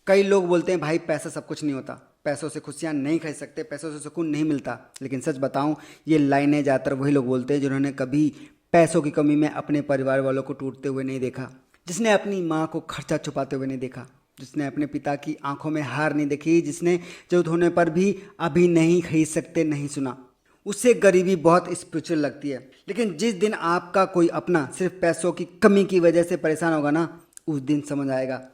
कई लोग बोलते हैं भाई पैसा सब कुछ नहीं होता, पैसों से खुशियाँ नहीं खरीद सकते, पैसों से सुकून नहीं मिलता। लेकिन सच बताऊं, ये लाइनें ज़्यादातर वही लोग बोलते हैं जिन्होंने कभी पैसों की कमी में अपने परिवार वालों को टूटते हुए नहीं देखा, जिसने अपनी माँ को खर्चा छुपाते हुए नहीं देखा, जिसने अपने पिता की आंखों में हार नहीं देखी, जिसने जरूरत होने पर भी अभी नहीं खरीद सकते नहीं सुना। उससे गरीबी बहुत स्पिरिचुअल लगती है। लेकिन जिस दिन आपका कोई अपना सिर्फ पैसों की कमी की वजह से परेशान होगा ना, उस दिन समझ आएगा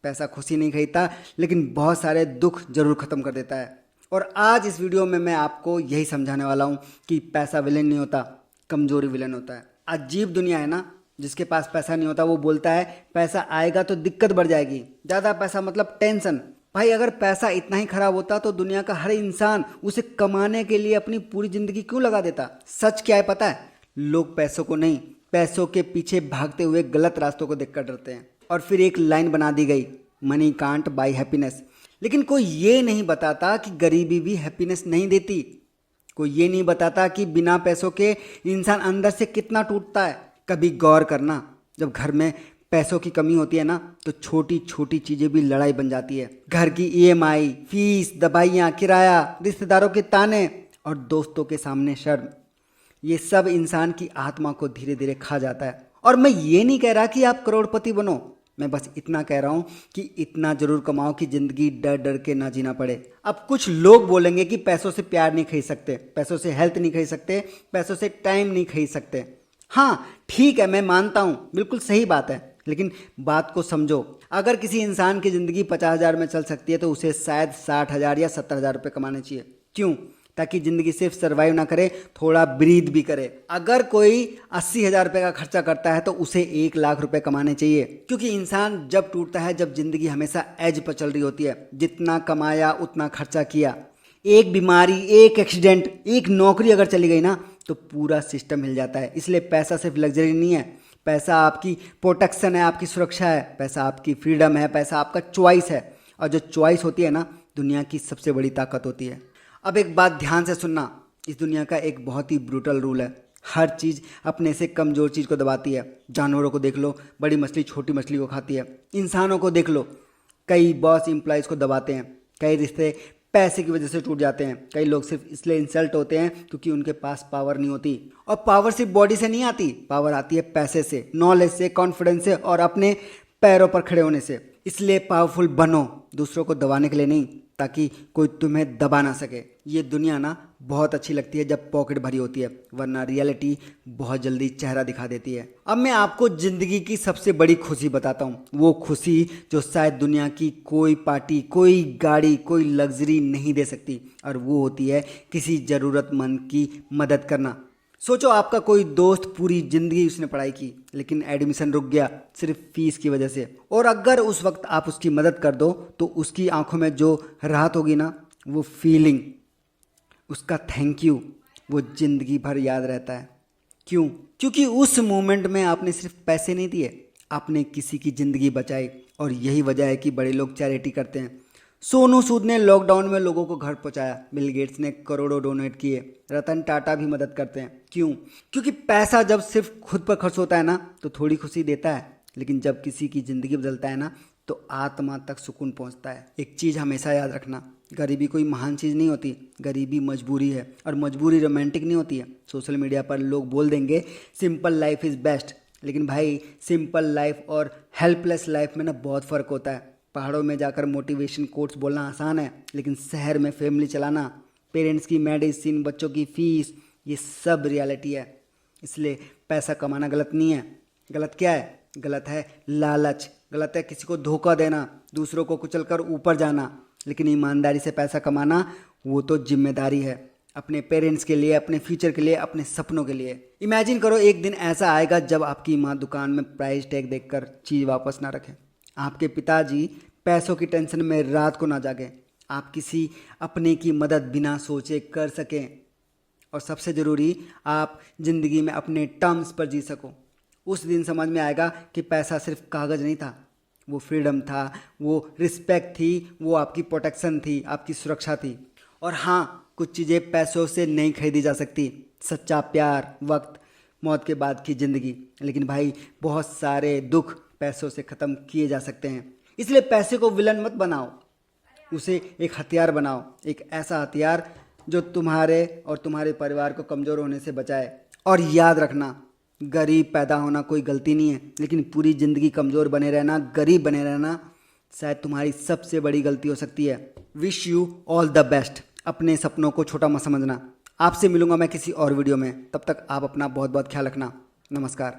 पैसा खुशी नहीं खरीदता, लेकिन बहुत सारे दुख जरूर खत्म कर देता है। और आज इस वीडियो में मैं आपको यही समझाने वाला हूँ कि पैसा विलेन नहीं होता, कमजोरी विलेन होता है। अजीब दुनिया है ना, जिसके पास पैसा नहीं होता वो बोलता है पैसा आएगा तो दिक्कत बढ़ जाएगी, ज़्यादा पैसा मतलब टेंशन। भाई अगर पैसा इतना ही खराब होता तो दुनिया का हर इंसान उसे कमाने के लिए अपनी पूरी जिंदगी क्यों लगा देता। सच क्या है पता है, लोग पैसों को नहीं, पैसों के पीछे भागते हुए गलत रास्तों को देखकर डरते हैं। और फिर एक लाइन बना दी गई, मनी कांट बाई हैप्पीनेस। लेकिन कोई ये नहीं बताता कि गरीबी भी हैप्पीनेस नहीं देती। कोई ये नहीं बताता कि बिना पैसों के इंसान अंदर से कितना टूटता है। कभी गौर करना, जब घर में पैसों की कमी होती है ना, तो छोटी छोटी चीजें भी लड़ाई बन जाती है। घर की ईएमआई, फीस, दवाइयाँ, किराया, रिश्तेदारों के ताने और दोस्तों के सामने शर्म, ये सब इंसान की आत्मा को धीरे धीरे खा जाता है। और मैं ये नहीं कह रहा कि आप करोड़पति बनो, मैं बस इतना कह रहा हूँ कि इतना जरूर कमाओ कि जिंदगी डर डर के ना जीना पड़े। अब कुछ लोग बोलेंगे कि पैसों से प्यार नहीं खरीद सकते, पैसों से हेल्थ नहीं खरीद सकते, पैसों से टाइम नहीं खरीद सकते। हाँ ठीक है, मैं मानता हूँ, बिल्कुल सही बात है। लेकिन बात को समझो, अगर किसी इंसान की ज़िंदगी 50,000 में चल सकती है तो उसे शायद 60,000 या 70,000 रुपये कमाने चाहिए। क्यों? ताकि ज़िंदगी सिर्फ सर्वाइव ना करे, थोड़ा ब्रीथ भी करे। अगर कोई 80,000 रुपये का खर्चा करता है तो उसे 1 लाख रुपए कमाने चाहिए। क्योंकि इंसान जब टूटता है जब ज़िंदगी हमेशा एज पर चल रही होती है, जितना कमाया उतना खर्चा किया। एक बीमारी, एक एक्सीडेंट, एक नौकरी अगर चली गई ना तो पूरा सिस्टम हिल जाता है। इसलिए पैसा सिर्फ लग्जरी नहीं है, पैसा आपकी प्रोटेक्शन है, आपकी सुरक्षा है, पैसा आपकी फ्रीडम है, पैसा आपका चॉइस है। और जो चॉइस होती है ना, दुनिया की सबसे बड़ी ताकत होती है। अब एक बात ध्यान से सुनना, इस दुनिया का एक बहुत ही ब्रूटल रूल है, हर चीज़ अपने से कमज़ोर चीज़ को दबाती है। जानवरों को देख लो, बड़ी मछली छोटी मछली को खाती है। इंसानों को देख लो, कई बॉस एम्प्लॉयज़ को दबाते हैं, कई रिश्ते पैसे की वजह से टूट जाते हैं, कई लोग सिर्फ इसलिए इंसल्ट होते हैं क्योंकि उनके पास पावर नहीं होती। और पावर सिर्फ बॉडी से नहीं आती, पावर आती है पैसे से, नॉलेज से, कॉन्फिडेंस से और अपने पैरों पर खड़े होने से। इसलिए पावरफुल बनो, दूसरों को दबाने के लिए नहीं, ताकि कोई तुम्हें दबा ना सके। ये दुनिया ना बहुत अच्छी लगती है जब पॉकेट भरी होती है, वरना रियलिटी बहुत जल्दी चेहरा दिखा देती है। अब मैं आपको जिंदगी की सबसे बड़ी खुशी बताता हूँ, वो खुशी जो शायद दुनिया की कोई पार्टी, कोई गाड़ी, कोई लग्जरी नहीं दे सकती। और वो होती है किसी ज़रूरतमंद की मदद करना। सोचो, आपका कोई दोस्त, पूरी जिंदगी उसने पढ़ाई की लेकिन एडमिशन रुक गया सिर्फ फीस की वजह से। और अगर उस वक्त आप उसकी मदद कर दो तो उसकी आंखों में जो राहत होगी ना, वो फीलिंग, उसका थैंक यू, वो जिंदगी भर याद रहता है। क्यों? क्योंकि उस मोमेंट में आपने सिर्फ पैसे नहीं दिए, आपने किसी की जिंदगी बचाई। और यही वजह है कि बड़े लोग चैरिटी करते हैं। सोनू सूद ने लॉकडाउन में लोगों को घर पहुंचाया, बिल गेट्स ने करोड़ों डोनेट किए, रतन टाटा भी मदद करते हैं। क्यों? क्योंकि पैसा जब सिर्फ खुद पर खर्च होता है ना तो थोड़ी खुशी देता है, लेकिन जब किसी की ज़िंदगी बदलता है ना तो आत्मा तक सुकून पहुंचता है। एक चीज़ हमेशा याद रखना, गरीबी कोई महान चीज़ नहीं होती, गरीबी मजबूरी है। और मजबूरी रोमांटिक नहीं होती है। सोशल मीडिया पर लोग बोल देंगे सिंपल लाइफ इज़ बेस्ट, लेकिन भाई सिंपल लाइफ और हेल्पलेस लाइफ में ना बहुत फ़र्क होता है। पहाड़ों में जाकर मोटिवेशन कोट्स बोलना आसान है, लेकिन शहर में फैमिली चलाना, पेरेंट्स की मेडिसिन, बच्चों की फीस, ये सब रियलिटी है। इसलिए पैसा कमाना गलत नहीं है। गलत क्या है? गलत है लालच, गलत है किसी को धोखा देना, दूसरों को कुचलकर ऊपर जाना। लेकिन ईमानदारी से पैसा कमाना, वो तो जिम्मेदारी है, अपने पेरेंट्स के लिए, अपने फ्यूचर के लिए, अपने सपनों के लिए। इमेजिन करो, एक दिन ऐसा आएगा जब आपकी माँ दुकान में प्राइस टैग देखकर चीज़ वापस ना रखें, आपके पिताजी पैसों की टेंशन में रात को ना जागें, आप किसी अपने की मदद बिना सोचे कर सकें, और सबसे ज़रूरी, आप ज़िंदगी में अपने टर्म्स पर जी सको। उस दिन समझ में आएगा कि पैसा सिर्फ कागज़ नहीं था, वो फ्रीडम था, वो रिस्पेक्ट थी, वो आपकी प्रोटेक्शन थी, आपकी सुरक्षा थी। और हाँ, कुछ चीज़ें पैसों से नहीं खरीदी जा सकती, सच्चा प्यार, वक्त, मौत के बाद की ज़िंदगी। लेकिन भाई बहुत सारे दुख पैसों से ख़त्म किए जा सकते हैं। इसलिए पैसे को विलन मत बनाओ, उसे एक हथियार बनाओ, एक ऐसा हथियार जो तुम्हारे और तुम्हारे परिवार को कमज़ोर होने से बचाए। और याद रखना, गरीब पैदा होना कोई गलती नहीं है, लेकिन पूरी ज़िंदगी कमज़ोर बने रहना, गरीब बने रहना शायद तुम्हारी सबसे बड़ी गलती हो सकती है। Wish you all the best. अपने सपनों को छोटा मत समझना। आपसे मिलूंगा मैं किसी और वीडियो में, तब तक आप अपना बहुत बहुत ख्याल रखना। नमस्कार।